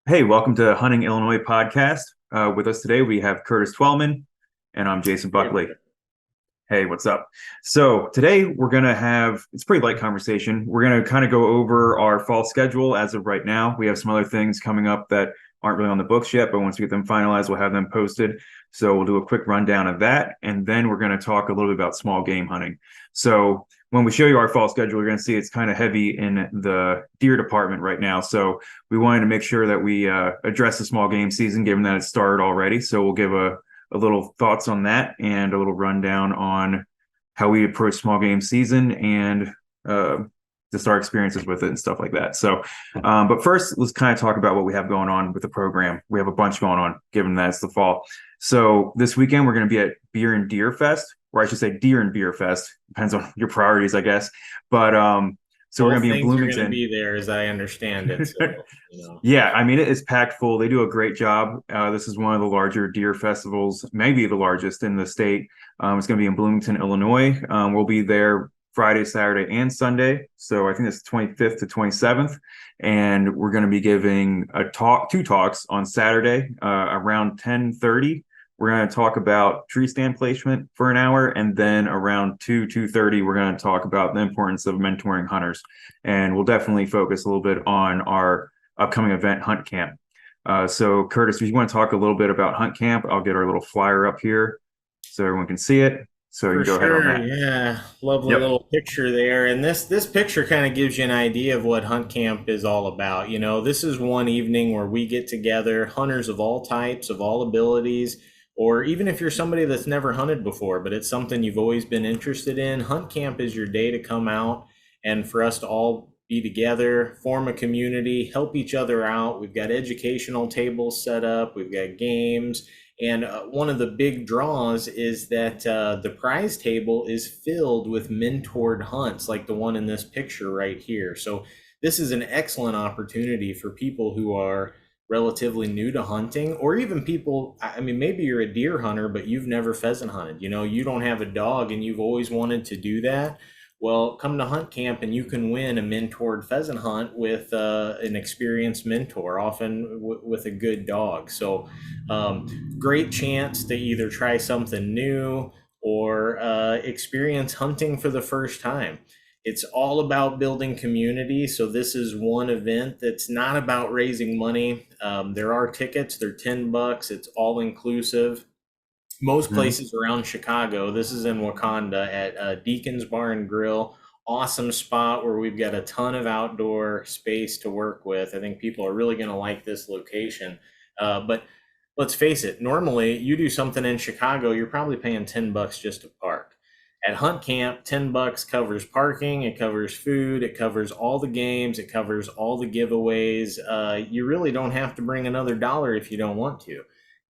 Hey, welcome to Hunting Illinois podcast. With us today, we have Curtis Twellman, and I'm Jason Hey, Buckley. Hey, what's up? So today we're gonna have it's a pretty light conversation. We're gonna kind of go over our fall schedule as of right now. We have some other things coming up that aren't really on the books yet, but once we get them finalized, we'll have them posted. So we'll do a quick rundown of that, and then we're gonna talk a little bit about small game hunting. So when we show you our fall schedule, you're gonna see it's kind of heavy in the deer department right now. So we wanted to make sure that we address the small game season, given that it's started already. So we'll give a little thoughts on that and a little rundown on how we approach small game season and uh, just our experiences with it and stuff like that. So, but first, let's kind of talk about what we have going on with the program. We have a bunch going on, given that it's the fall. So this weekend we're going to be at Beer and Deer Fest, or I should say Deer and Beer Fest. Depends on your priorities, I guess. But so we're going both to be in things are going to Bloomington. be there as I understand it. So, Yeah, I mean, it's packed full. They do a great job. This is one of the larger deer festivals, maybe the largest in the state. It's going to be in Bloomington, Illinois. We'll be there Friday, Saturday, and Sunday. So I think it's 25th to 27th. And we're going to be giving two talks on Saturday around 10:30. We're going to talk about tree stand placement for an hour. And then around 2:30, we're going to talk about the importance of mentoring hunters. And we'll definitely focus a little bit on our upcoming event, Hunt Camp. So, Curtis, if you want to talk a little bit about Hunt Camp, I'll get our little flyer up here so everyone can see it. So you for can go ahead on sure, that. yeah, lovely Yep. little picture there. And this picture kind of gives you an idea of what Hunt Camp is all about. This is one evening where we get together, hunters of all types, of all abilities, or even if you're somebody that's never hunted before, but it's something you've always been interested in. Hunt Camp is your day to come out and for us to all be together, form a community, help each other out. We've got educational tables set up, we've got games. And one of the big draws is that the prize table is filled with mentored hunts, like the one in this picture right here. So this is an excellent opportunity for people who are relatively new to hunting, or even people, I mean, maybe you're a deer hunter, but you've never pheasant hunted. You don't have a dog and you've always wanted to do that. Well, come to Hunt Camp and you can win a mentored pheasant hunt with an experienced mentor, often with a good dog. So, great chance to either try something new or experience hunting for the first time. It's all about building community. So, this is one event that's not about raising money. There are tickets, they're $10, it's all inclusive. Most Mhm. places around Chicago. This is in Wakanda at Deacon's Bar and Grill. Awesome spot where we've got a ton of outdoor space to work with. I think people are really going to like this location. But let's face it, normally you do something in Chicago, you're probably paying $10 just to park. At Hunt Camp, $10 covers parking, it covers food, it covers all the games, it covers all the giveaways. You really don't have to bring another dollar if you don't want to.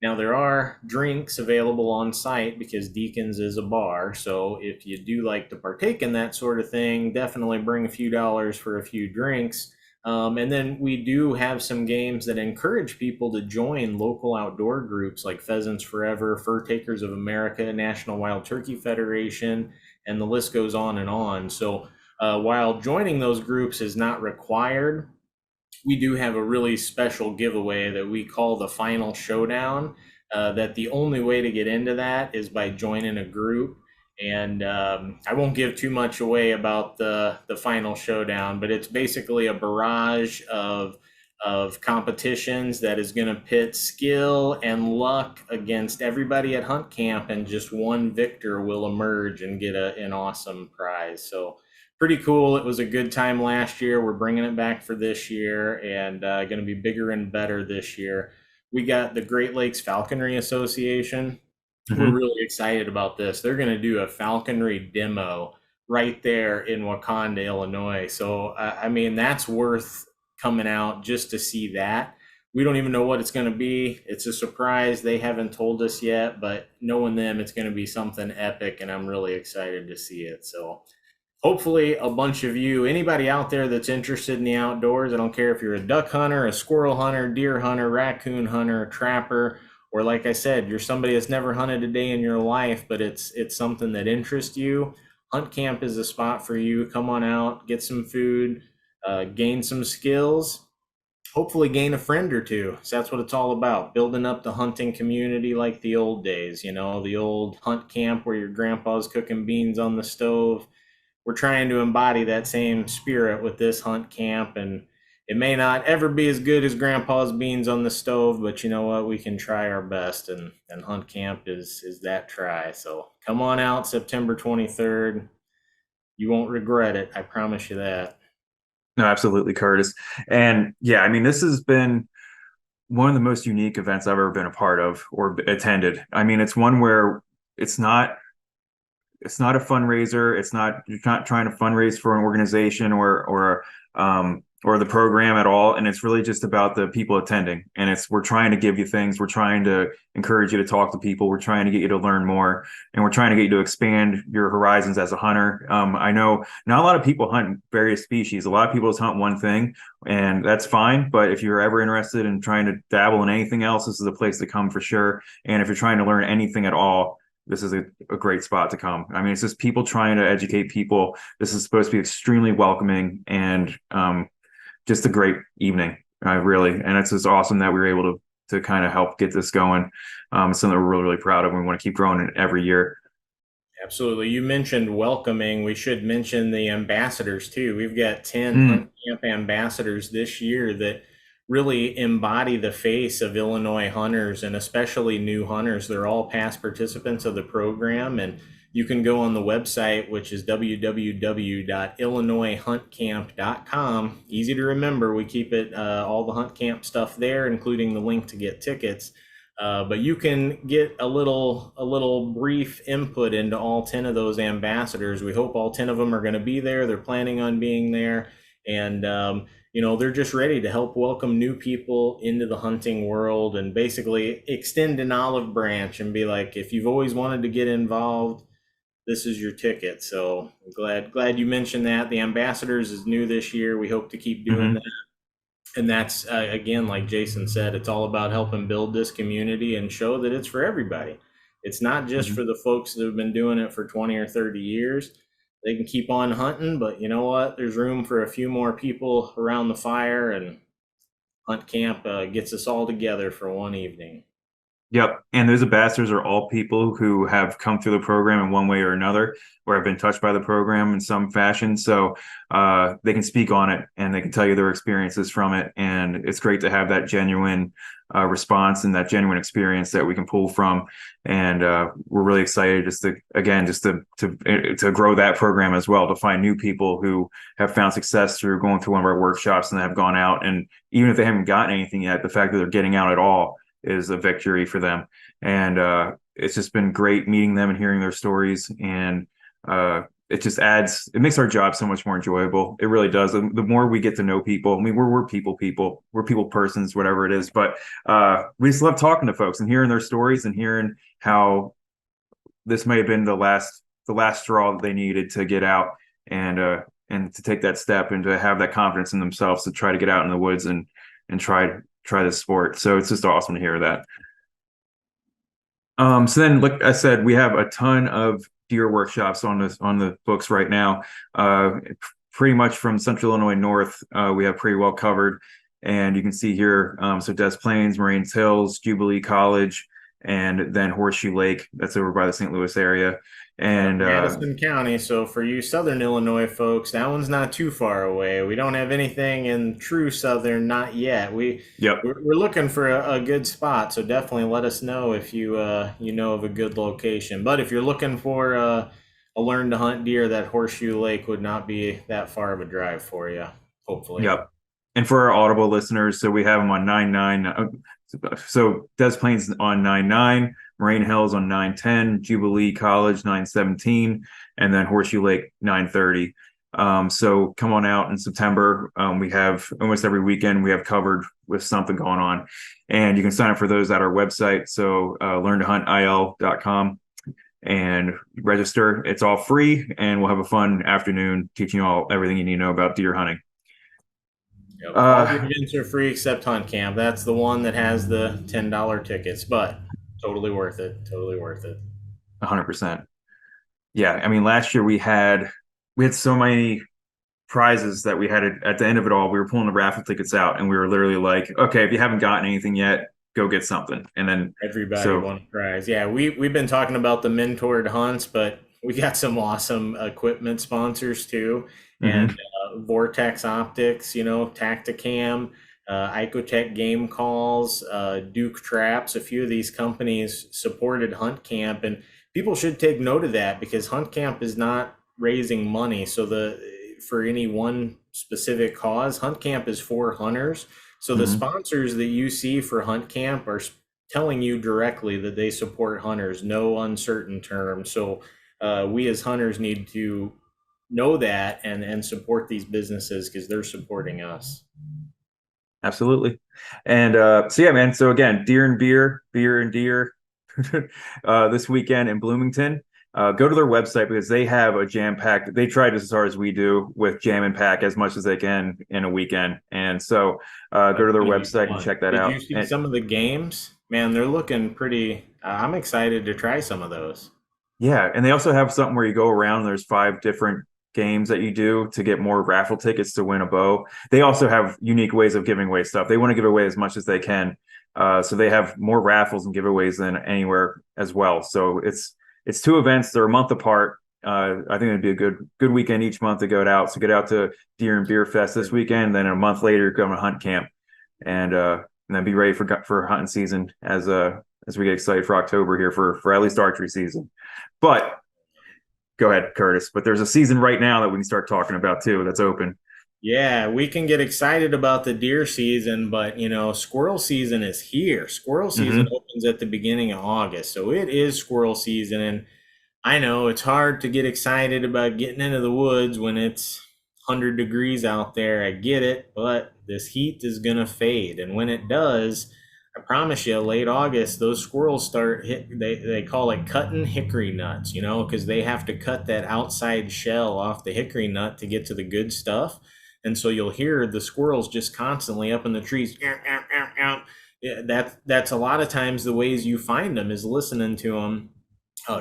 Now, there are drinks available on site because Deacon's is a bar. So, if you do like to partake in that sort of thing, definitely bring a few dollars for a few drinks. And then we do have some games that encourage people to join local outdoor groups like Pheasants Forever, Fur Takers of America, National Wild Turkey Federation, and the list goes on and on. So, while joining those groups is not required, we do have a really special giveaway that we call the final showdown. That the only way to get into that is by joining a group. And I won't give too much away about the final showdown, but it's basically a barrage of competitions that is going to pit skill and luck against everybody at Hunt Camp, and just one victor will emerge and get an awesome prize. So pretty cool. It was a good time last year. We're bringing it back for this year, and going to be bigger and better this year. We got the Great Lakes Falconry Association. We're Mhm. really excited about this. They're going to do a falconry demo right there in Wakanda, Illinois. So, I mean, that's worth coming out just to see that. We don't even know what it's going to be. It's a surprise. They haven't told us yet, but knowing them, it's going to be something epic, and I'm really excited to see it. So, hopefully a bunch of you, anybody out there that's interested in the outdoors, I don't care if you're a duck hunter, a squirrel hunter, deer hunter, raccoon hunter, trapper, or like I said, you're somebody that's never hunted a day in your life, but it's something that interests you. Hunt Camp is a spot for you. Come on out, get some food, gain some skills. hopefully gain a friend or two. So that's what it's all about, building up the hunting community like the old days, the old hunt camp where your grandpa's cooking beans on the stove. We're trying to embody that same spirit with this hunt camp, and it may not ever be as good as grandpa's beans on the stove, but you know what, we can try our best, and hunt camp is that try. So come on out September 23rd. You won't regret it, I promise you that. No, absolutely, Curtis. And yeah, I mean, this has been one of the most unique events I've ever been a part of or attended. I mean, it's one where it's not it's not a fundraiser. It's not you're not trying to fundraise for an organization or the program at all. And it's really just about the people attending. And it's we're trying to give you things. We're trying to encourage you to talk to people. We're trying to get you to learn more, and we're trying to get you to expand your horizons as a hunter. I know not a lot of people hunt various species. A lot of people just hunt one thing, and that's fine. But if you're ever interested in trying to dabble in anything else, this is a place to come for sure. And if you're trying to learn anything at all, this is a great spot to come. I mean, it's just people trying to educate people. This is supposed to be extremely welcoming and just a great evening, really. And it's just awesome that we were able to kind of help get this going. It's something we're really, really proud of. We want to keep growing it every year. Absolutely. You mentioned welcoming. We should mention the ambassadors too. We've got 10 Mm, Hunt Camp ambassadors this year that really embody the face of Illinois hunters, and especially new hunters. They're all past participants of the program. And you can go on the website, which is www.illinoishuntcamp.com. Easy to remember. We keep it all the hunt camp stuff there, including the link to get tickets. But you can get a little brief input into all 10 of those ambassadors. We hope all 10 of them are going to be there. They're planning on being there, and they're just ready to help welcome new people into the hunting world and basically extend an olive branch and be like, if you've always wanted to get involved, this is your ticket. So glad you mentioned that. The ambassadors is new this year. We hope to keep doing hmm that, and that's again, like Jason said, it's all about helping build this community and show that it's for everybody. It's not just hmm for the folks that have been doing it for 20 or 30 years. They can keep on hunting, but you know what, there's room for a few more people around the fire, and hunt camp gets us all together for one evening. Yep. And those ambassadors are all people who have come through the program in one way or another, or have been touched by the program in some fashion. So they can speak on it and they can tell you their experiences from it. And it's great to have that genuine response and that genuine experience that we can pull from. And we're really excited just to, again, just to grow that program as well, to find new people who have found success through going through one of our workshops and have gone out. And even if they haven't gotten anything yet, the fact that they're getting out at all is a victory for them. And it's just been great meeting them and hearing their stories. And it makes our job so much more enjoyable. It really does. The more we get to know people, I mean, we're people, we're people persons, whatever it is. But we just love talking to folks and hearing their stories and hearing how this may have been the last straw that they needed to get out and to take that step and to have that confidence in themselves to try to get out in the woods and try this sport. So it's just awesome to hear that. So then, like I said, we have a ton of deer workshops on the books right now. Pretty much from Central Illinois North, we have pretty well covered. And you can see here, so Des Plaines, Marines Hills, Jubilee College, and then Horseshoe Lake. That's over by the St. Louis area. Yep, And Madison County. So for you Southern Illinois folks, that one's not too far away. We don't have anything in true Southern, not yet. yep, We're looking for a good spot. So definitely let us know if you know of a good location. But if you're looking for a learn to hunt deer, that Horseshoe Lake would not be that far of a drive for you. Hopefully. yep. And for our Audible listeners, so we have them on 9-9. So Des Plaines on 9-9, Moraine Hills on 9-10, Jubilee College 9-17, and then Horseshoe Lake 9-30. So come on out in September. We have almost every weekend we have covered with something going on. And you can sign up for those at our website. So learntohuntil.com and register. It's all free, and we'll have a fun afternoon teaching you all everything you need to know about deer hunting. Yep. All the Uh, events are free except Hunt Camp. That's the one that has the $10 tickets, but totally worth it. Totally worth it. 100%. Yeah, I mean, last year we had so many. prizes that we had at the end of it all. We were pulling the raffle tickets out, and we were literally like, okay, if you haven't gotten anything yet, go get something. And then Everybody so won a prize. Yeah, we've been talking about the mentored hunts, but we got some awesome equipment sponsors too, and mhm. Vortex Optics, Tacticam, Icotech Game Calls, Duke Traps. A few of these companies supported Hunt Camp, and people should take note of that because Hunt Camp is not raising money. So the for any one specific cause, Hunt Camp is for hunters. So the Mhm. sponsors that you see for Hunt Camp are telling you directly that they support hunters, no uncertain terms. So we as hunters need to know that and support these businesses because they're supporting us. Absolutely. And so yeah, man. So again, deer and beer, beer and deer, this weekend in Bloomington. Go to their website because they have a jam packed. They try to as hard as we do with jam and pack as much as they can in a weekend. And so go That's to their going to be website and fun. check that Did you out. see And some of the games? Man, they're looking pretty. I'm excited to try some of those. yeah, and they also have something where you go around. And there's five different games that you do to get more raffle tickets to win a bow. They also have unique ways of giving away stuff. They want to give away as much as they can, so they have more raffles and giveaways than anywhere as well. So it's two events. They're a month apart. I think it'd be a good weekend each month to go out. So get out to Deer and Beer Fest this weekend. Then a month later, go to Hunt Camp, and then be ready for hunting season as we get excited for October here for at least archery season. But go ahead, Curtis. But there's a season right now that we can start talking about too that's open. Yeah, we can get excited about the deer season, but squirrel season is here. Squirrel season Hmm. opens at the beginning of August. So it is squirrel season. And I know it's hard to get excited about getting into the woods when it's 100 degrees out there. I get it, but this heat is going to fade. And when it does, I promise you, late August, those squirrels start they call it cutting hickory nuts, because they have to cut that outside shell off the hickory nut to get to the good stuff. And so you'll hear the squirrels just constantly up in the trees. "Meow, meow, meow, meow." Yeah, that's a lot of times the ways you find them is listening to them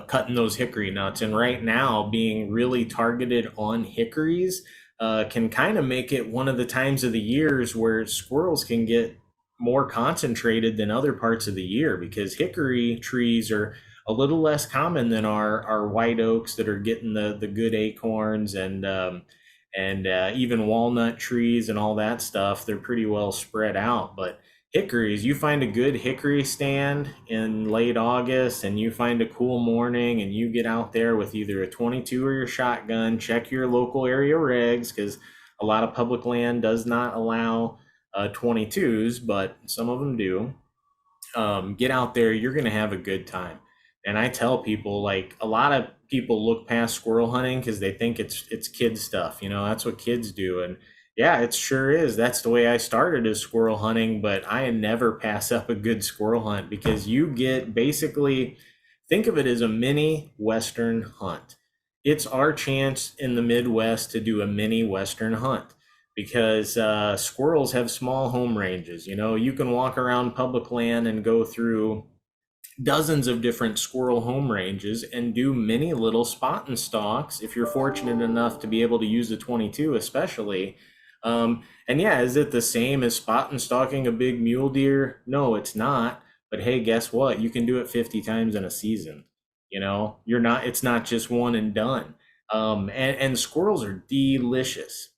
cutting those hickory nuts. And right now, being really targeted on hickories can kind of make it one of the times of the years where squirrels can get more concentrated than other parts of the year because hickory trees are a little less common than our white oaks that are getting the good acorns and even walnut trees and all that stuff. They're pretty well spread out, but hickories, you find a good hickory stand in late August and you find a cool morning and you get out there with either a 22 or your shotgun, check your local area regs because a lot of public land does not allow 22s, but some of them do. Get out there, you're going to have a good time. And I tell people, like, a lot of people look past squirrel hunting because they think it's kid stuff. That's what kids do. And yeah, it sure is. That's the way I started as squirrel hunting, but I never pass up a good squirrel hunt because you get basically think of it as a mini Western hunt. It's our chance in the Midwest to do a mini Western hunt because squirrels have small home ranges. You can walk around public land and go through dozens of different squirrel home ranges and do many little spot and stalks if you're fortunate enough to be able to use the 22 especially. And yeah, is it the same as spot and stalking a big mule deer? No, it's not. But hey, guess what? You can do it 50 times in a season. You're not, it's not just one and done. And squirrels are delicious.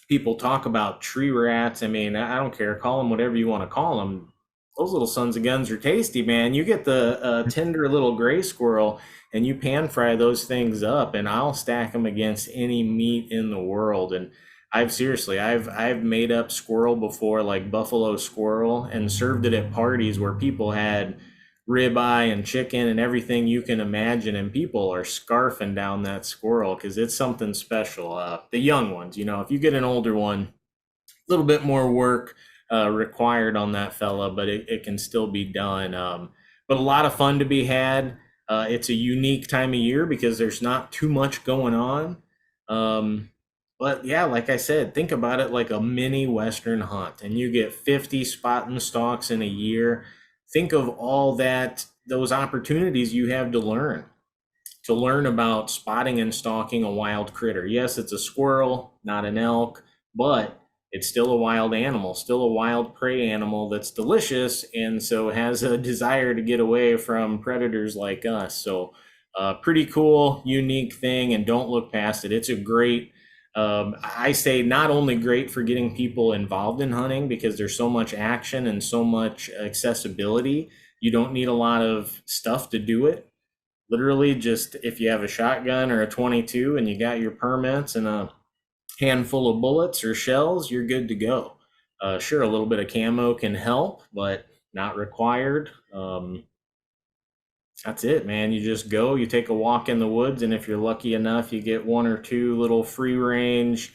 People talk about tree rats. I mean, I don't care. Call them whatever you want to call them. Those little sons of guns are tasty, man. You get the tender little gray squirrel and you pan fry those things up, and I'll stack them against any meat in the world. And I've made up squirrel before, like buffalo squirrel, and served it at parties where people had ribeye and chicken and everything you can imagine, and people are scarfing down that squirrel because it's something special. The young ones, if you get an older one, a little bit more work required on that fella, but it can still be done. But a lot of fun to be had. It's a unique time of year because there's not too much going on. Um, but yeah, like I said, think about it like a mini Western hunt, and you get 50 spot and stalks in a year. Think of all those opportunities you have to learn to learn about spotting and stalking a wild critter. Yes, it's a squirrel, not an elk, but it's still a wild animal, still a wild prey animal that's delicious, and so has a desire to get away from predators like us. So, pretty cool, unique thing, and don't look past it. It's a great, I say, not only great for getting people involved in hunting because there's so much action and so much accessibility. You don't need a lot of stuff to do it. Literally, just if you have a shotgun or a 22 and you got your permits and a handful of bullets or shells, you're good to go. Sure, a little bit of camo can help, but not required. That's it, man. You just go, you take a walk in the woods, and if you're lucky enough, you get one or two little free range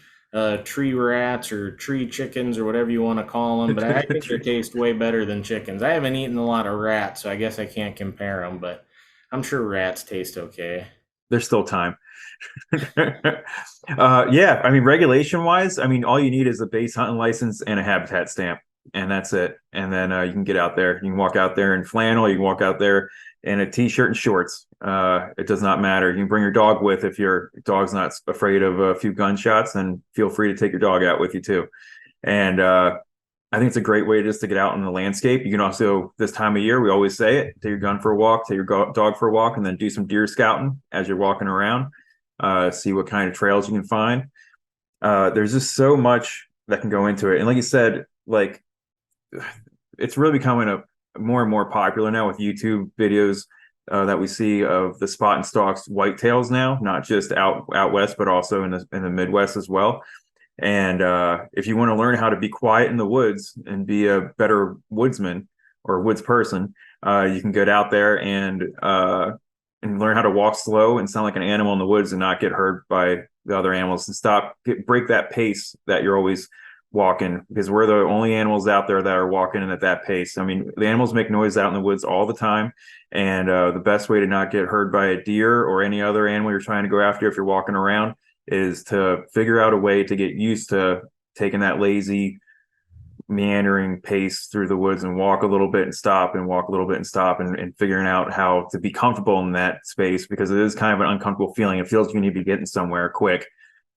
tree rats or tree chickens or whatever you want to call them. But I think they taste way better than chickens. I haven't eaten a lot of rats, so I guess I can't compare them, but I'm sure rats taste okay. There's still time. Yeah, I mean, regulation wise, I mean, all you need is a base hunting license and a habitat stamp, and that's it. And then you can get out there. You can walk out there in flannel. You can walk out there in a t-shirt and shorts. It does not matter. You can bring your dog with if your dog's not afraid of a few gunshots. Then feel free to take your dog out with you too. And I think it's a great way just to get out in the landscape. You can also, this time of year, we always say it, take your gun for a walk, take your dog for a walk, and then do some deer scouting as you're walking around. See what kind of trails you can find. There's just so much that can go into it. And like you said, like it's really becoming a more and more popular now with YouTube videos that we see of the spot and stalks whitetails now, not just out west, but also in the Midwest as well. And if you want to learn how to be quiet in the woods and be a better woodsman or woods person, you can get out there and learn how to walk slow and sound like an animal in the woods and not get hurt by the other animals and break that pace that you're always walking, because we're the only animals out there that are walking at that pace. I mean, the animals make noise out in the woods all the time, and the best way to not get hurt by a deer or any other animal you're trying to go after if you're walking around is to figure out a way to get used to taking that lazy meandering pace through the woods and walk a little bit and stop and walk a little bit and stop, and figuring out how to be comfortable in that space, because it is kind of an uncomfortable feeling. It feels like you need to be getting somewhere quick.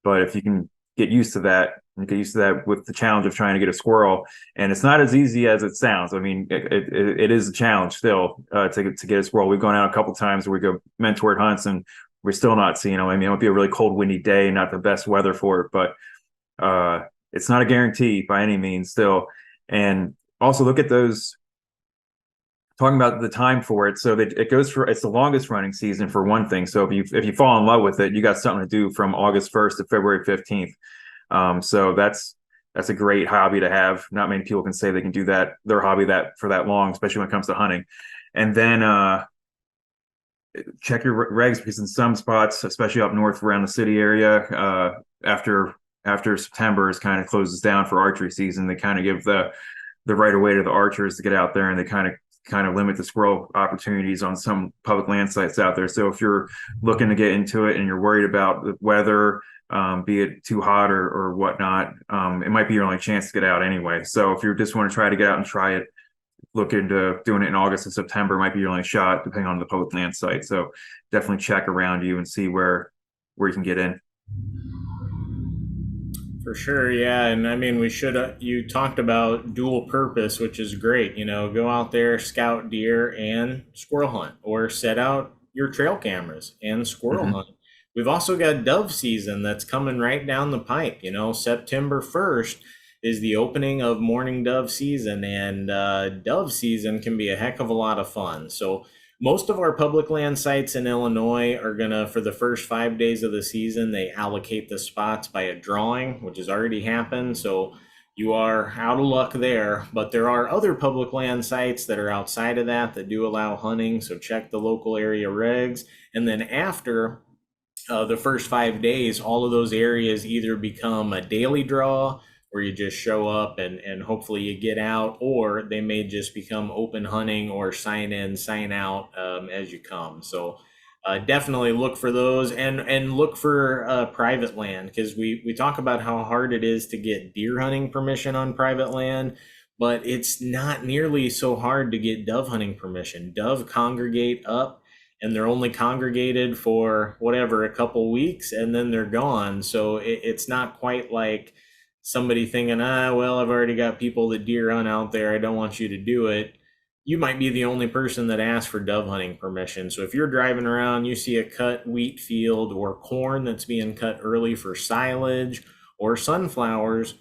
But if you can get used to that and get used to that with the challenge of trying to get a squirrel, and it's not as easy as it sounds. I mean, it is a challenge still to get a squirrel. We've gone out a couple times where we go mentored hunts and we're still not seeing them. I mean, it might be a really cold, windy day, not the best weather for it, but it's not a guarantee by any means still. And also look at those, talking about the time for it. So that it goes for, it's the longest running season for one thing. So if you fall in love with it, you got something to do from August 1st to February 15th. So that's a great hobby to have. Not many people can say they can do that, their hobby that for that long, especially when it comes to hunting. And then check your regs, because in some spots, especially up north around the city area, after September is kind of closes down for archery season, they kind of give the right of way to the archers to get out there, and they kind of limit the squirrel opportunities on some public land sites out there. So if you're looking to get into it and you're worried about the weather, be it too hot or whatnot, it might be your only chance to get out anyway. So if you just want to try to get out and try it, look into doing it in August and September might be your only shot, depending on the public land site. So definitely check around you and see where you can get in. For sure, yeah, and I mean, we should. You talked about dual purpose, which is great. You know, go out there, scout deer and squirrel hunt, or set out your trail cameras and squirrel Mm-hmm. hunt. We've also got dove season that's coming right down the pipe. You know, September 1st is the opening of morning dove season, and dove season can be a heck of a lot of fun. So most of our public land sites in Illinois are gonna, for the first 5 days of the season, they allocate the spots by a drawing, which has already happened. So you are out of luck there. But there are other public land sites that are outside of that do allow hunting. So check the local area regs. And then after the first 5 days, all of those areas either become a daily draw where you just show up and hopefully you get out, or they may just become open hunting or sign in, sign out as you come. So definitely look for those, and look for private land, because we talk about how hard it is to get deer hunting permission on private land, but it's not nearly so hard to get dove hunting permission. Dove congregate up and they're only congregated for whatever, a couple weeks, and then they're gone. So it's not quite like somebody thinking, well, I've already got people that deer hunt out there, I don't want you to do it. You might be the only person that asks for dove hunting permission. So if you're driving around, you see a cut wheat field or corn that's being cut early for silage or sunflowers,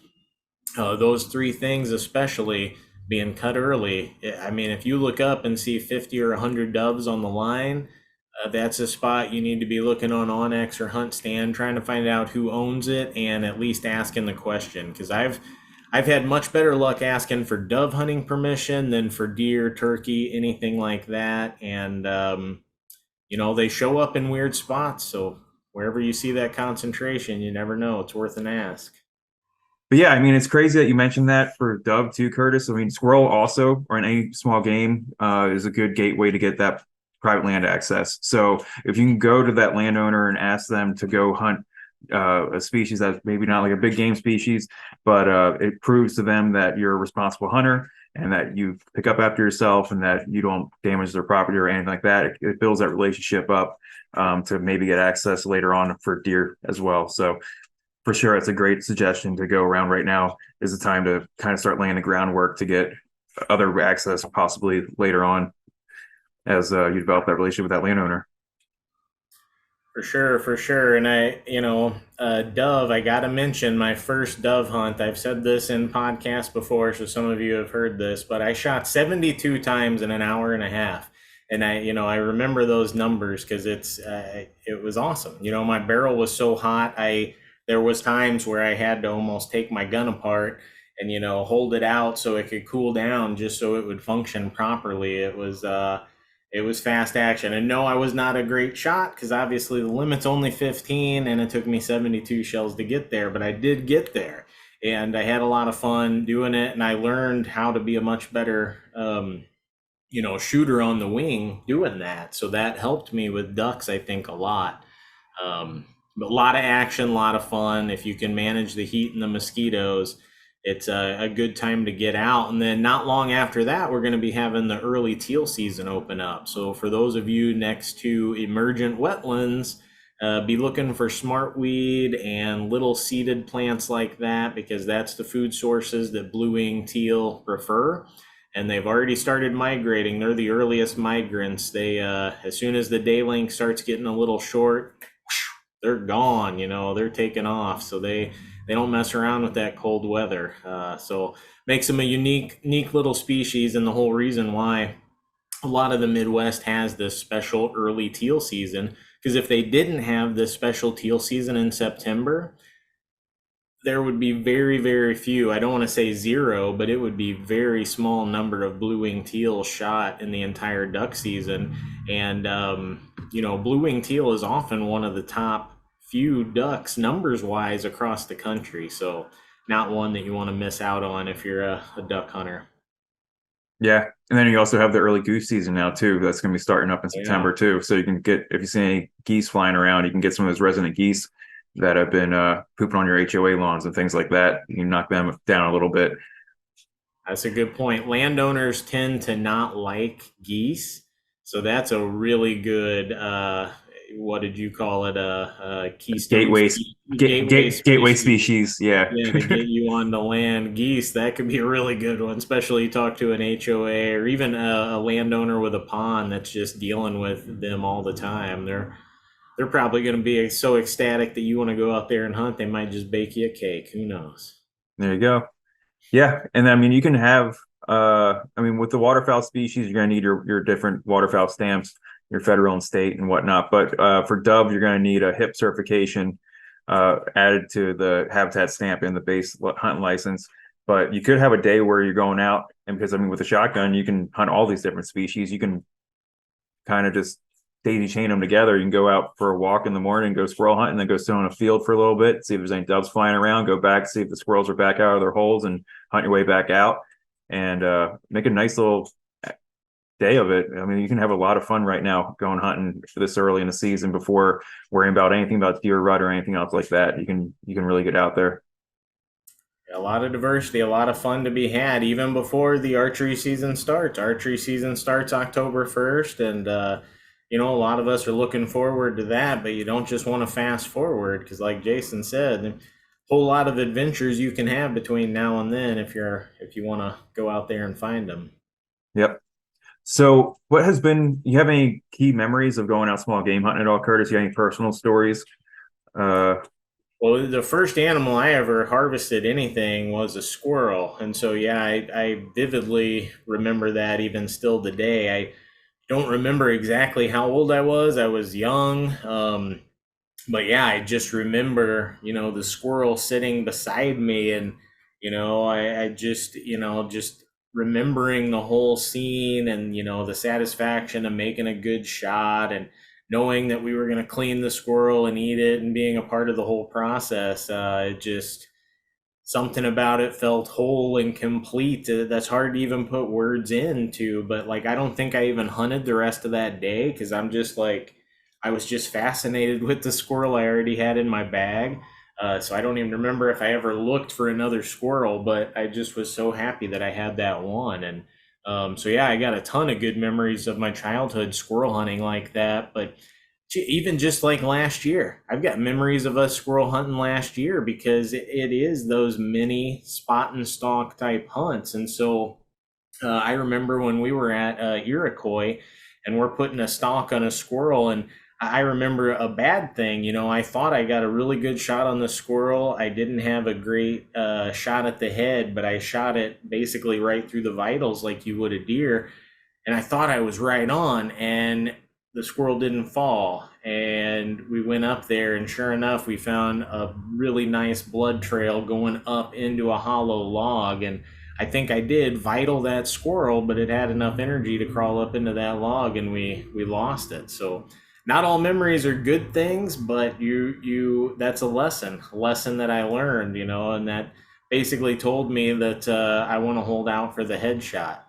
those three things especially being cut early. I mean, if you look up and see 50 or 100 doves on the line, that's a spot you need to be looking on Onyx or Hunt Stand, trying to find out who owns it and at least asking the question. Because I've had much better luck asking for dove hunting permission than for deer, turkey, anything like that. And they show up in weird spots. So wherever you see that concentration, you never know. It's worth an ask. But yeah, I mean, it's crazy that you mentioned that for dove too, Curtis. I mean, squirrel also, or in any small game, is a good gateway to get that private land access. So if you can go to that landowner and ask them to go hunt a species that's maybe not like a big game species, but it proves to them that you're a responsible hunter and that you pick up after yourself and that you don't damage their property or anything like that. It builds that relationship up to maybe get access later on for deer as well. So for sure, it's a great suggestion to go around right now. Is the time to kind of start laying the groundwork to get other access possibly later on as you develop that relationship with that landowner. For sure, for sure. And dove, I got to mention my first dove hunt. I've said this in podcasts before, so some of you have heard this, but I shot 72 times in an hour and a half. And I remember those numbers because it was awesome. My barrel was so hot. There was times where I had to almost take my gun apart and, hold it out so it could cool down just so it would function properly. It was fast action. And no, I was not a great shot because obviously the limit's only 15 and it took me 72 shells to get there, but I did get there. And I had a lot of fun doing it, and I learned how to be a much better, shooter on the wing doing that. So that helped me with ducks, I think, a lot. But a lot of action, a lot of fun. If you can manage the heat and the mosquitoes, it's a good time to get out. And then not long after that, we're going to be having the early teal season open up. So for those of you next to emergent wetlands, be looking for smartweed and little seeded plants like that, because that's the food sources that blue-winged teal prefer. And they've already started migrating. They're the earliest migrants. They as soon as the day length starts getting a little short, they're gone. They're taking off. So they don't mess around with that cold weather. So makes them a unique little species, and the whole reason why a lot of the Midwest has this special early teal season. Because if they didn't have this special teal season in September, there would be very, very few. I don't want to say zero, but it would be very small number of blue-winged teal shot in the entire duck season. And blue-winged teal is often one of the top few ducks numbers wise across the country. So not one that you want to miss out on if you're a duck hunter. Yeah. And then you also have the early goose season now too. That's going to be starting up in Yeah. September too. So you can get, if you see any geese flying around, you can get some of those resident geese that have been pooping on your HOA lawns and things like that. You can knock them down a little bit. That's a good point. Landowners tend to not like geese. So that's a really good, what did you call it? Keystone Gateway, gateway gateway species. species. Yeah. Yeah, to get you on the land. Geese, that could be a really good one, especially you talk to an HOA or even a landowner with a pond that's just dealing with them all the time. They're probably going to be so ecstatic that you want to go out there and hunt, they might just bake you a cake. Who knows? There you go. Yeah, and I mean you can have I mean with the waterfowl species you're gonna need your different waterfowl stamps, your federal and state and whatnot. But for dove you're gonna need a HIP certification added to the habitat stamp in the base hunt license. But you could have a day where you're going out, and because I mean with a shotgun you can hunt all these different species. You can kind of just daisy chain them together. You can go out for a walk in the morning, go squirrel hunt, and then go sit on a field for a little bit, see if there's any doves flying around, go back, see if the squirrels are back out of their holes, and hunt your way back out and make a nice little day of it. I mean, you can have a lot of fun right now going hunting this early in the season before worrying about anything about deer rut or anything else like that. You can really get out there. A lot of diversity, a lot of fun to be had, even before the archery season starts. Archery season starts October 1st, and a lot of us are looking forward to that, but you don't just want to fast forward because, like Jason said, there's a whole lot of adventures you can have between now and then if you want to go out there and find them. Yep. So, what has been? You have any key memories of going out small game hunting at all, Curtis? You have any personal stories? Uh, Well, the first animal I ever harvested anything was a squirrel, and so yeah, I vividly remember that even still today. I don't remember exactly how old I was. I was young. But yeah, I just remember, the squirrel sitting beside me, and I just, just remembering the whole scene, and the satisfaction of making a good shot, and knowing that we were going to clean the squirrel and eat it, and being a part of the whole process. It just something about it felt whole and complete. That's hard to even put words into, but like I don't think I even hunted the rest of that day because I was just fascinated with the squirrel I already had in my bag. So I don't even remember if I ever looked for another squirrel, but I just was so happy that I had that one. And so yeah, I got a ton of good memories of my childhood squirrel hunting like that. But even just like last year, I've got memories of us squirrel hunting last year because it is those mini spot and stalk type hunts. And so I remember when we were at Iroquois and we're putting a stalk on a squirrel. And I remember a bad thing. I thought I got a really good shot on the squirrel. I didn't have a great shot at the head, but I shot it basically right through the vitals like you would a deer, and I thought I was right on, and the squirrel didn't fall. And we went up there, and sure enough, we found a really nice blood trail going up into a hollow log. And I think I did vital that squirrel, but it had enough energy to crawl up into that log, and we lost it. So not all memories are good things, but you that's a lesson that I learned, and that basically told me that I want to hold out for the headshot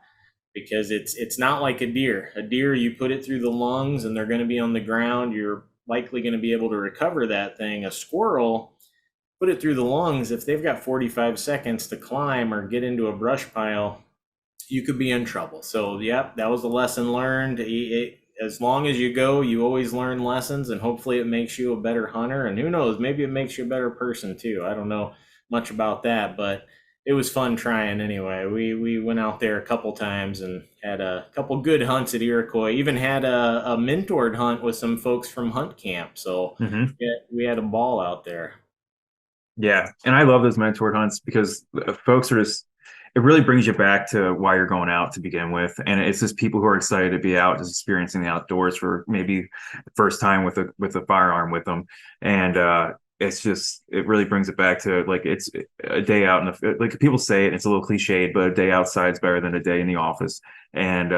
because it's not like a deer. A deer, you put it through the lungs and they're going to be on the ground. You're likely going to be able to recover that thing. A squirrel, put it through the lungs. If they've got 45 seconds to climb or get into a brush pile, you could be in trouble. So, yep, that was a lesson learned. As long as you go, you always learn lessons, and hopefully it makes you a better hunter. And who knows, maybe it makes you a better person too. I don't know much about that, but it was fun trying anyway. We went out there a couple times and had a couple good hunts at Iroquois. Even had a mentored hunt with some folks from hunt camp. So mhm. yeah, we had a ball out there. Yeah, and I love those mentor hunts because folks are just it really brings you back to why you're going out to begin with, and it's just people who are excited to be out, just experiencing the outdoors for maybe the first time with a firearm with them, and it's just it really brings it back to like it's a day out in the like people say it, it's a little cliched, but a day outside is better than a day in the office, and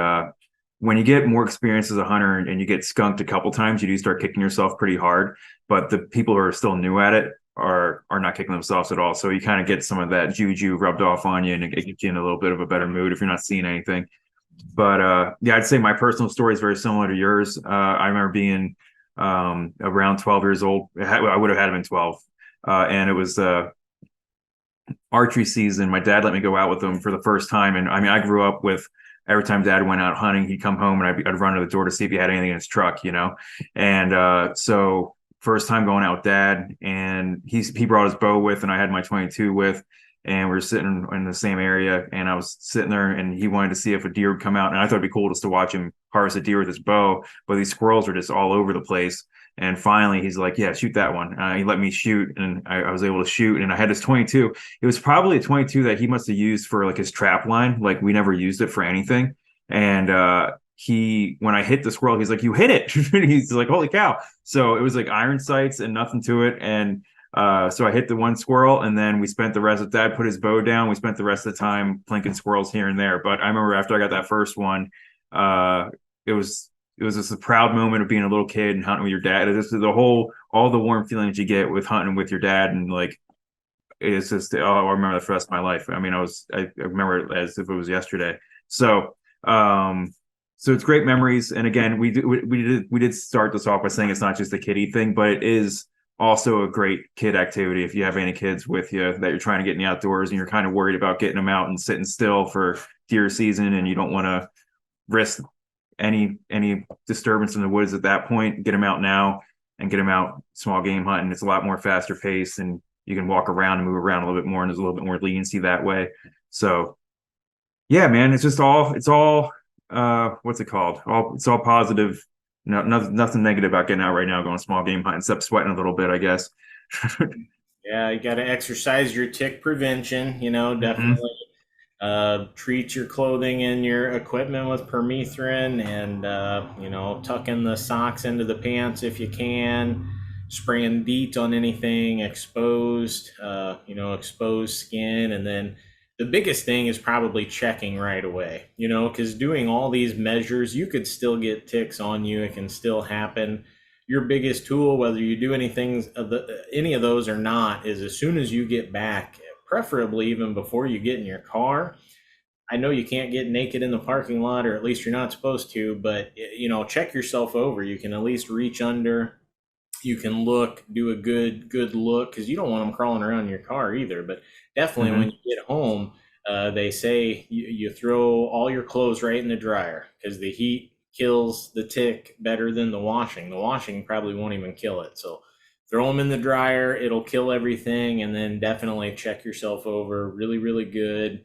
when you get more experience as a hunter and you get skunked a couple times, you do start kicking yourself pretty hard. But the people who are still new at it are not kicking themselves at all. So you kind of get some of that juju rubbed off on you, and it gets you in a little bit of a better mood if you're not seeing anything. But yeah, I'd say my personal story is very similar to yours. I remember being around 12 years old. I would have had been 12, and it was archery season. My dad let me go out with him for the first time, and I mean, I grew up with every time dad went out hunting, he'd come home and I'd run to the door to see if he had anything in his truck, And so first time going out with dad, and he brought his bow with, and I had my 22 with, and we were sitting in the same area, and I was sitting there, and he wanted to see if a deer would come out, and I thought it'd be cool just to watch him harvest a deer with his bow, but these squirrels were just all over the place. And finally, he's like, "Yeah, shoot that one." He let me shoot, and I was able to shoot. And I had this 22. It was probably a 22 that he must have used for like his trap line. Like we never used it for anything. And when I hit the squirrel, he's like, "You hit it!" He's like, "Holy cow!" So it was like iron sights and nothing to it. And so I hit the one squirrel, and then we spent the rest of dad put his bow down. We spent the rest of the time plinking squirrels here and there. But I remember after I got that first one, uh, it was it was just a proud moment of being a little kid and hunting with your dad. It's just all the warm feelings you get with hunting with your dad, and like it's just I remember that for the rest of my life. I mean, I remember it as if it was yesterday. So um so it's great memories. And again, we did start this off by saying it's not just a kiddie thing, but it is also a great kid activity if you have any kids with you that you're trying to get in the outdoors and you're kind of worried about getting them out and sitting still for deer season and you don't want to risk any disturbance in the woods at that point, get them out now and get them out small game hunting. It's a lot more faster pace, and you can walk around and move around a little bit more, and there's a little bit more leniency that way. So yeah, man, it's all what's it called? It's all positive. No, nothing negative about getting out right now, going small game hunting, except sweating a little bit, I guess. Yeah, you got to exercise your tick prevention. Hmm. Definitely treat your clothing and your equipment with permethrin, and tuck in the socks into the pants if you can. Spraying DEET on anything exposed, exposed skin. And then the biggest thing is probably checking right away, because doing all these measures, you could still get ticks on you. It can still happen. Your biggest tool, whether you do any of those or not, is as soon as you get back, preferably even before you get in your car. I know you can't get naked in the parking lot, or at least you're not supposed to, but check yourself over. You can at least reach under. You can look, do a good look, because you don't want them crawling around in your car either. But definitely when Hmm. you get home, they say you throw all your clothes right in the dryer, because the heat kills the tick better than the washing. The washing probably won't even kill it. So throw them in the dryer, it'll kill everything. And then definitely check yourself over really, really good.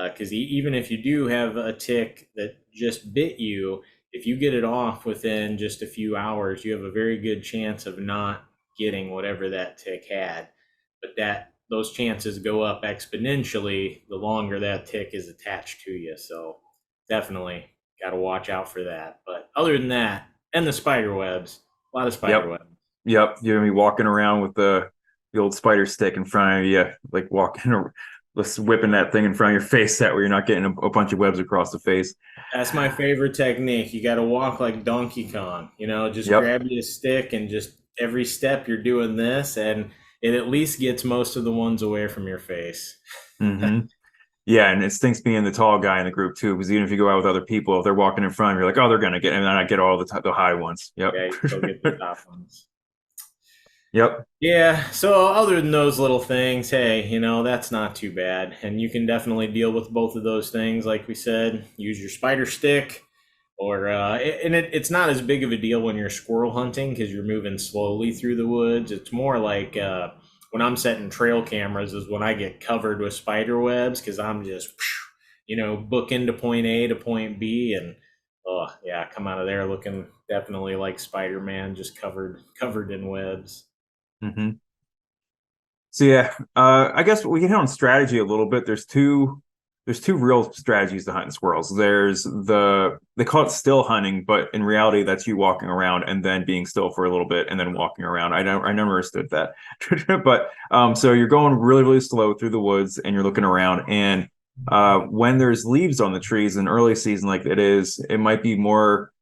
Because even if you do have a tick that just bit you, if you get it off within just a few hours, you have a very good chance of not getting whatever that tick had. But those chances go up exponentially the longer that tick is attached to you. So definitely got to watch out for that. But other than that, and the spider webs, a lot of spider Yep. webs. Yep. You're gonna be walking around with the old spider stick in front of you, like walking or just whipping that thing in front of your face that way you're not getting a bunch of webs across the face. That's my favorite technique. You got to walk like Donkey Kong, just Yep. grab you a stick, and just every step you're doing this, and it at least gets most of the ones away from your face. Hmm. Yeah, and it stinks being the tall guy in the group too, because even if you go out with other people, if they're walking in front of you, you're like, oh, they're gonna get, and then I get all the high ones. Yep. Yeah, you still get the top ones. Yep. Yeah, so other than those little things, hey, that's not too bad. And you can definitely deal with both of those things. Like we said, use your spider stick, and it's not as big of a deal when you're squirrel hunting, because you're moving slowly through the woods. It's more like when I'm setting trail cameras is when I get covered with spider webs, because I'm just, book into point A to point B, and oh yeah, come out of there looking definitely like Spider-Man, just covered in webs. Hmm. So yeah, I guess we can hit on strategy a little bit. There's two real strategies to hunting squirrels. There's they call it still hunting, but in reality, that's you walking around and then being still for a little bit and then walking around. I never understood that, but so you're going really really slow through the woods and you're looking around, and when there's leaves on the trees in early season like it is, it might be more.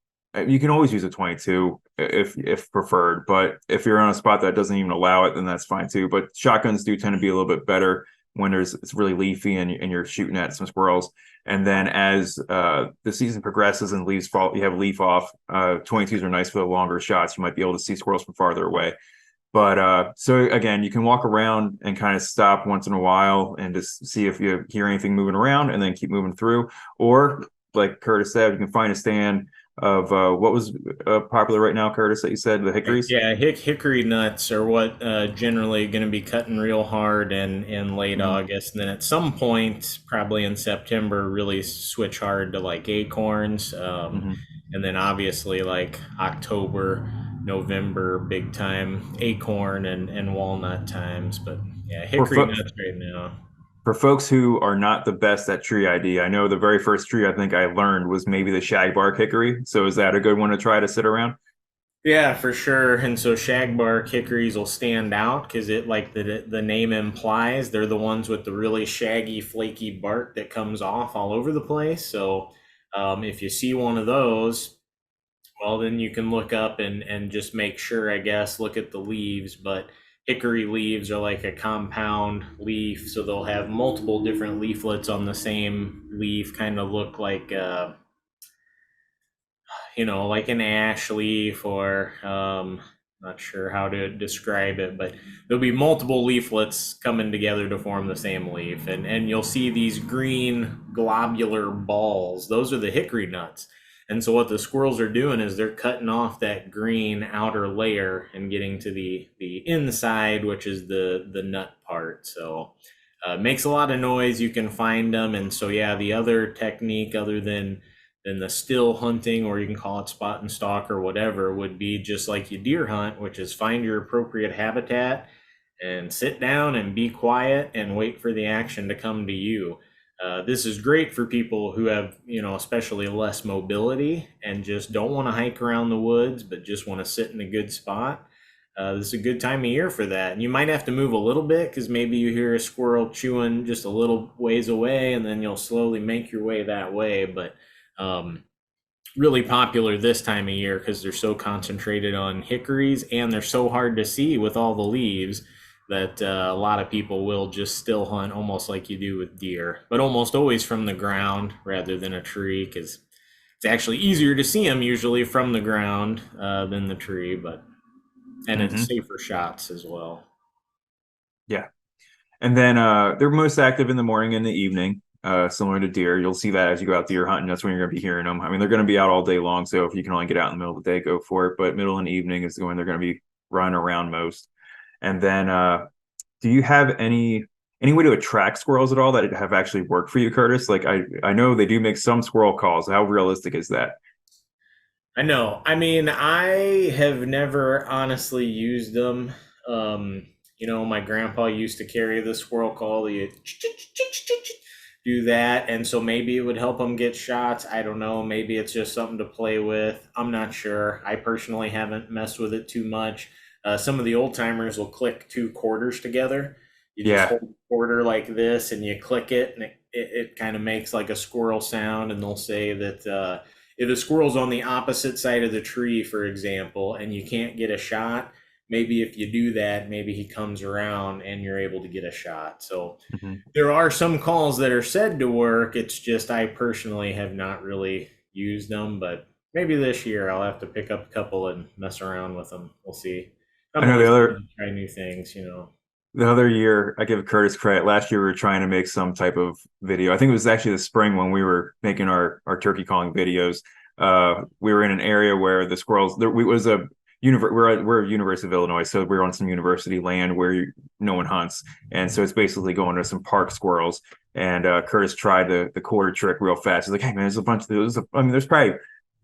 You can always use a 22 if preferred, but if you're on a spot that doesn't even allow it, then that's fine too. But shotguns do tend to be a little bit better when it's really leafy and you're shooting at some squirrels. And then as the season progresses and leaves fall, you have leaf off. 22s are nice for the longer shots. You might be able to see squirrels from farther away. But so again, you can walk around and kind of stop once in a while and just see if you hear anything moving around and then keep moving through. Or like Curtis said, you can find a stand of what was popular right now, Curtis, that you said, the hickories. Yeah, hickory nuts are what generally going to be cutting real hard in late Hmm. August, and then at some point, probably in September, really switch hard to like acorns, Hmm. and then obviously like October, November, big time acorn and walnut times. But yeah, For hickory fo- nuts right now. for folks who are not the best at tree ID, I know the very first tree I think I learned was maybe the shagbark hickory. So is that a good one to try to sit around? Yeah, for sure. And so shagbark hickories will stand out because it, like the name implies, they're the ones with the really shaggy, flaky bark that comes off all over the place. So if you see one of those, well, then you can look up and just make sure, I guess, look at the leaves. But hickory leaves are like a compound leaf, so they'll have multiple different leaflets on the same leaf, kind of look like like an ash leaf, or not sure how to describe it, but there'll be multiple leaflets coming together to form the same leaf, and you'll see these green globular balls. Those are the hickory nuts, And so what the squirrels are doing is they're cutting off that green outer layer and getting to the inside, which is the nut part. So makes a lot of noise. You can find them, and so yeah, the other technique other than the still hunting, or you can call it spot and stalk or whatever, would be just like you deer hunt, which is find your appropriate habitat and sit down and be quiet and wait for the action to come to you. This is great for people who have, especially less mobility and just don't want to hike around the woods, but just want to sit in a good spot. This is a good time of year for that. And you might have to move a little bit because maybe you hear a squirrel chewing just a little ways away, and then you'll slowly make your way that way. But um, really popular this time of year because they're so concentrated on hickories and they're so hard to see with all the leaves that a lot of people will just still hunt almost like you do with deer, but almost always from the ground rather than a tree because it's actually easier to see them usually from the ground than the tree, but and it's Hmm. safer shots as well. Yeah. And then they're most active in the morning and the evening, similar to deer. You'll see that as you go out deer hunting. That's when you're going to be hearing them. I mean, they're going to be out all day long. So if you can only get out in the middle of the day, go for it. But middle and evening is when they're going to be running around most. And then, do you have any way to attract squirrels at all that have actually worked for you, Curtis? Like I know they do make some squirrel calls. How realistic is that? I know. I mean, I have never honestly used them. Um, my grandpa used to carry the squirrel call. He'd do that, and so maybe it would help him get shots. I don't know. Maybe it's just something to play with. I'm not sure. I personally haven't messed with it too much. Some of the old timers will click two quarters together. You just Yeah. hold the quarter like this, and you click it, and it kind of makes like a squirrel sound. And they'll say that. If a squirrel's on the opposite side of the tree, for example, and you can't get a shot, maybe if you do that, maybe he comes around and you're able to get a shot. So Hmm. there are some calls that are said to work. It's just I personally have not really used them, but maybe this year I'll have to pick up a couple and mess around with them. We'll see. I I'm know always trying to try new things. the other year, I give Curtis credit. Last year, we were trying to make some type of video. I think it was actually the spring when we were making our turkey calling videos. We were in an area where the squirrels. There we was a we're at University of Illinois, so we're on some university land where no one hunts, and so it's basically going to some park squirrels. And Curtis tried the quarter trick real fast. He's like, "Hey man, there's a bunch of I mean, there's probably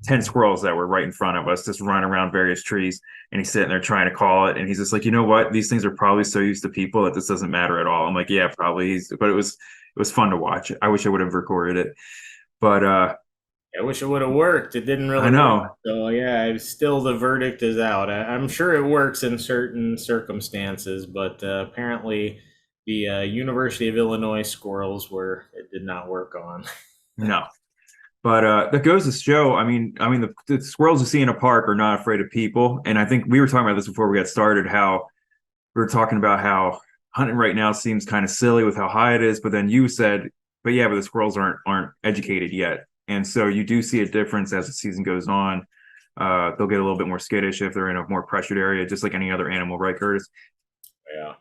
10 squirrels that were right in front of us, just running around various trees." And he's sitting there trying to call it, and he's just like, you know what? These things are probably so used to people that this doesn't matter at all. I'm like, yeah, probably. But it was fun to watch. I wish I would have recorded it, but I wish it would have worked. It didn't I really work. know. So yeah, still the verdict is out. I'm sure it works in certain circumstances, but apparently the University of Illinois squirrels were it did not work on. No, but that goes to show. I mean, the squirrels you see in a park are not afraid of people, and I think we were talking about this before we got started. How we were talking about how hunting right now seems kind of silly with how high it is, but then you said, but yeah, but the squirrels aren't educated yet, and so you do see a difference as the season goes on. They'll get a little bit more skittish if they're in a more pressured area, just like any other animal, right, Curtis? Yeah.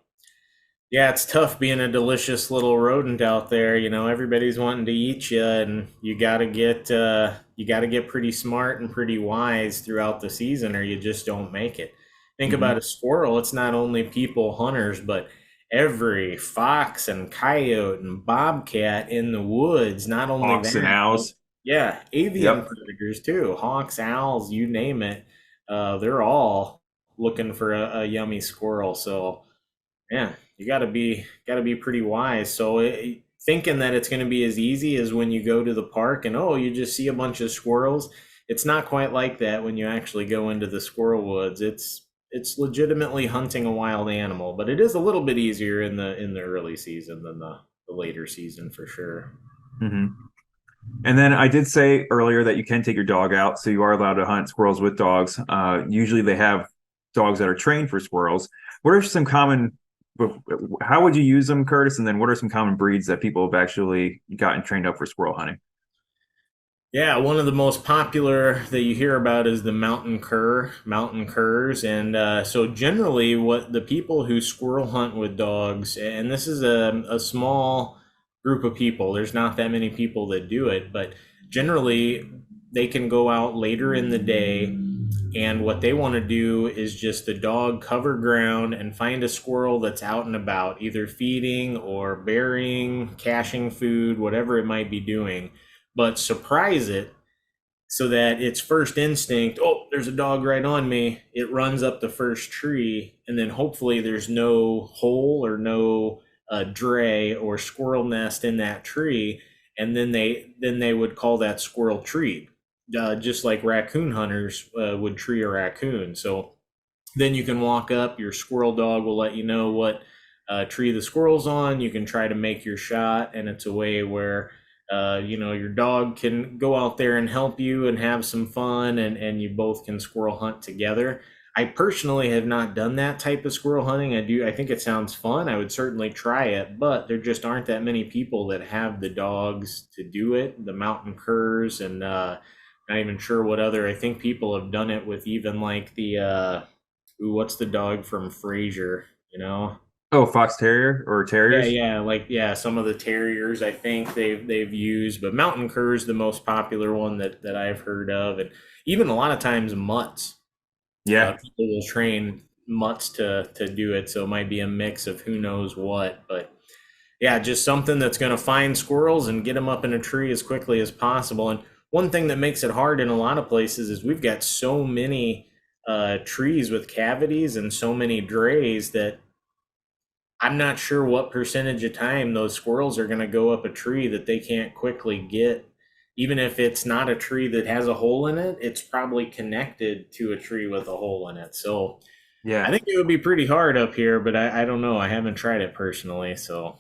Yeah, it's tough being a delicious little rodent out there. Everybody's wanting to eat you, and you got to get pretty smart and pretty wise throughout the season, or you just don't make it. Think Hmm. about a squirrel; it's not only people hunters, but every fox and coyote and bobcat in the woods. Not only Hawks and that, but owls. yeah, avian Yep. predators too, hawks, owls, you name it. They're all looking for a yummy squirrel. So. Yeah, you got to be pretty wise. So thinking that it's going to be as easy as when you go to the park and you just see a bunch of squirrels, it's not quite like that when you actually go into the squirrel woods. It's legitimately hunting a wild animal, but it is a little bit easier in the early season than the later season for sure. Hmm. And then I did say earlier that you can take your dog out, so you are allowed to hunt squirrels with dogs. Usually they have dogs that are trained for squirrels. What are some common, how would you use them, Curtis? And then what are some common breeds that people have actually gotten trained up for squirrel hunting? Yeah, one of the most popular that you hear about is the mountain curs, and so generally, what the people who squirrel hunt with dogs, and this is a small group of people. There's not that many people that do it, but generally, they can go out later in the day, and what they want to do is just the dog cover ground and find a squirrel that's out and about, either feeding or burying, caching food, whatever it might be doing, but surprise it so that its first instinct, oh, there's a dog right on me, it runs up the first tree, and then hopefully there's no hole or no dray or squirrel nest in that tree, and then they would call that squirrel tree, just like raccoon hunters would tree a raccoon. So then you can walk up, your squirrel dog will let you know what tree the squirrel's on. You can try to make your shot, and it's a way where your dog can go out there and help you and have some fun, and you both can squirrel hunt together. I personally have not done that type of squirrel hunting. I think it sounds fun. I would certainly try it, but there just aren't that many people that have the dogs to do it. The mountain curs, and not even sure what other. I think people have done it with even like the what's the dog from Frasier? You know, Oh, fox terrier or yeah, terriers? yeah, like yeah, some of the terriers I think they've used, but mountain cur is the most popular one that I've heard of, and even a lot of times mutts. Yeah. People will train mutts to do it, so it might be a mix of who knows what, but yeah, just something that's going to find squirrels and get them up in a tree as quickly as possible. And one thing that makes it hard in a lot of places is we've got so many trees with cavities and so many drays that I'm not sure what percentage of time those squirrels are going to go up a tree that they can't quickly get. Even if it's not a tree that has a hole in it, it's probably connected to a tree with a hole in it. So I Yeah. think it would be pretty hard up here, but I don't know. I haven't tried it personally. So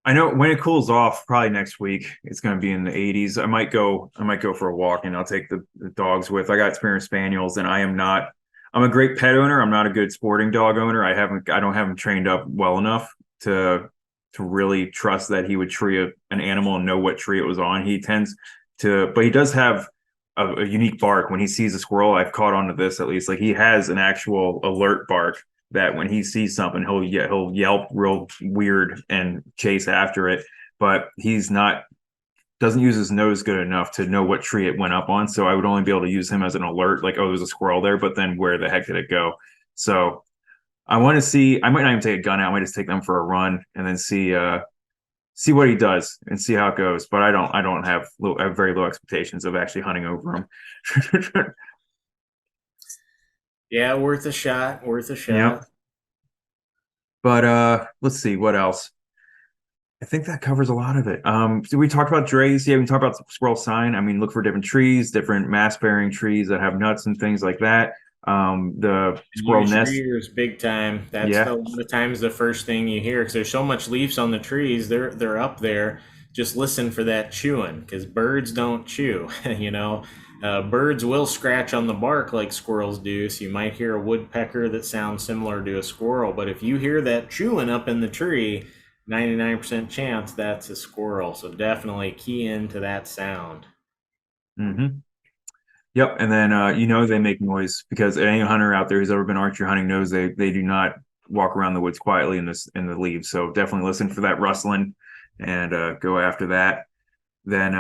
I know when it cools off, probably next week, it's going to be in the 80s. I might go for a walk and I'll take the dogs with. I got Springer Spaniels and I'm a great pet owner. I'm not a good sporting dog owner. I don't have him trained up well enough to to really trust that he would tree an animal and know what tree it was on. He tends to, but he does have a unique bark when he sees a squirrel. I've caught on to this at least. Like he has an actual alert bark that when he sees something, he'll yelp real weird and chase after it. But he's not doesn't use his nose good enough to know what tree it went up on. So I would only be able to use him as an alert, like, oh, there's a squirrel there, but then where the heck did it go? So I want to see. I might not even take a gun out. I might just take them for a run and then see what he does and see how it goes. But I have very low expectations of actually hunting over him. yeah, worth a shot. Worth a Yep. shot. But let's see what else. I think that covers a lot of it. So we talked about drays. Yeah, we talked about squirrel sign. I mean, look for different trees, different mass bearing trees that have nuts and things like that. The And squirrel use your nest. ears big time. That's Yeah. the, a lot of times the first thing you hear because there's so much leaves on the trees. They're up there. Just listen for that chewing because birds don't chew. Birds will scratch on the bark like squirrels do. So you might hear a woodpecker that sounds similar to a squirrel. But if you hear that chewing up in the tree, 99% chance that's a squirrel. So definitely key into that sound. Hmm. Yep. And then they make noise because any hunter out there who's ever been archery hunting knows they do not walk around the woods quietly in the leaves. So definitely listen for that rustling and go after that. Then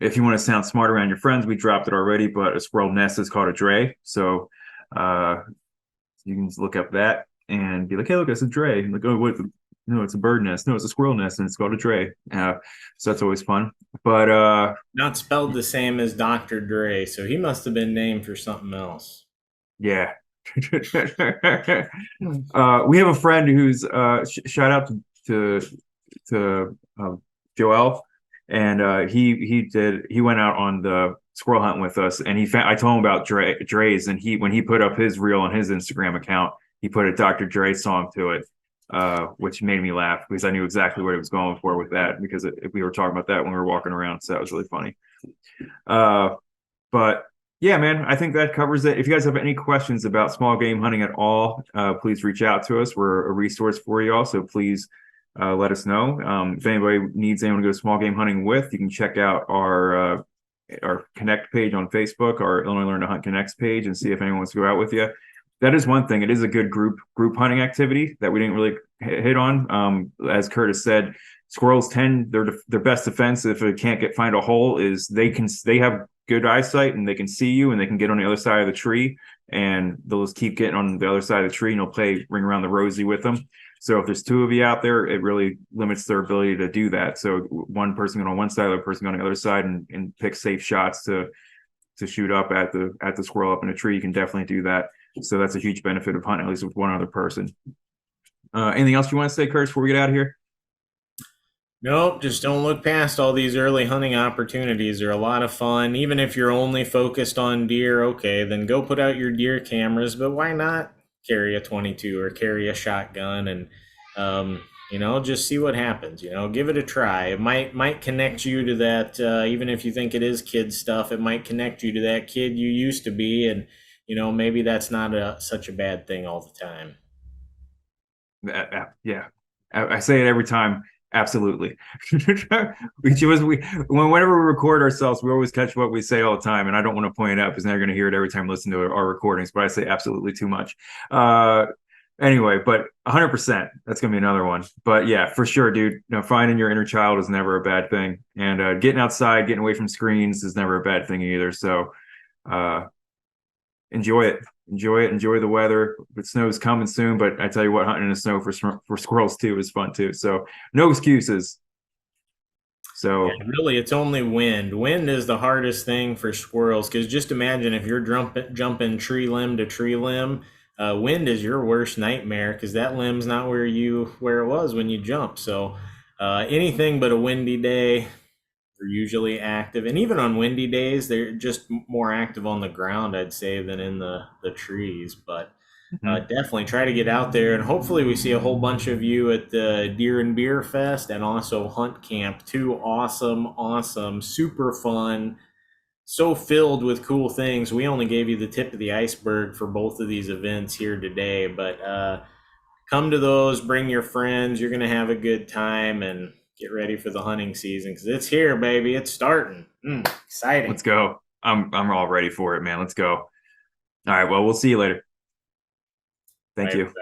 if you want to sound smart around your friends, we dropped it already, but a squirrel nest is called a dray. So uh, you can just look up that and be like, hey, look, it's a dray. And like, oh, what? No, it's a bird nest. No, it's a squirrel nest, and it's called a dray. So that's always fun. But Not spelled the same as Dr. Dre, so he must have been named for something else. yeah. We have a friend who's shout out to Joel, and he went out on the squirrel hunt with us, and I told him about Dre's, and he when he put up his reel on his Instagram account, he put a Dr. Dre song to it, which made me laugh because I knew exactly what he was going for with that because we were talking about that when we were walking around, so that was really funny. Uh, but yeah, man, I think that covers it. If you guys have any questions about small game hunting at all, please reach out to us. We're a resource for you all, so please let us know. If anybody needs anyone to go small game hunting with, you can check out our Connect page on Facebook, our Illinois Learn to Hunt Connects page, and see if anyone wants to go out with you. That is one thing. It is a good group hunting activity that we didn't really hit on. As Curtis said, squirrels tend their best defense if they can't find a hole is they have good eyesight and they can see you and they can get on the other side of the tree and they'll just keep getting on the other side of the tree and they'll play ring around the rosy with them. So if there's two of you out there, it really limits their ability to do that. So one person going on one side, the other person on the other side, and pick safe shots to shoot up at the squirrel up in a tree. You can definitely do that. So that's a huge benefit of hunting, at least with one other person. Anything else you want to say, Curtis, before we get out of here? Nope, just don't look past all these early hunting opportunities. They're a lot of fun. Even if you're only focused on deer, okay, then go put out your deer cameras, but why not carry a 22 or carry a shotgun and just see what happens, give it a try. It might connect you to that even if you think it is kid stuff, it might connect you to that kid you used to be and maybe that's not such a bad thing all the time. Yeah, I say it every time. Absolutely. Whenever we record ourselves, we always catch what we say all the time, and I don't want to point it out because now you're going to hear it every time I listen to our recordings. But I say absolutely too much. Uh, anyway, but 100%, that's going to be another one. But yeah, for sure, dude. Finding your inner child is never a bad thing, and getting outside, getting away from screens is never a bad thing either. So uh, enjoy it. Enjoy it. Enjoy the weather. The snow's coming soon, but I tell you what, hunting in the snow for squirrels too is fun too. So no excuses. Yeah, So really, it's only wind. Wind is the hardest thing for squirrels because just imagine if you're jumping tree limb to tree limb, wind is your worst nightmare because that limb's not where it was when you jump. So anything but a windy day, they're usually active, and even on windy days, they're just more active on the ground, I'd say, than in the trees. But mhm. definitely try to get out there, and hopefully we see a whole bunch of you at the Deer and Beer Fest and also Hunt Camp. Two awesome, awesome, super fun, so filled with cool things. We only gave you the tip of the iceberg for both of these events here today, but come to those, bring your friends. You're gonna have a good time and get ready for the hunting season because it's here, baby. It's starting. Exciting. Let's go. I'm all ready for it, man. Let's go. All right. Well, we'll see you later. Thank Bye. you.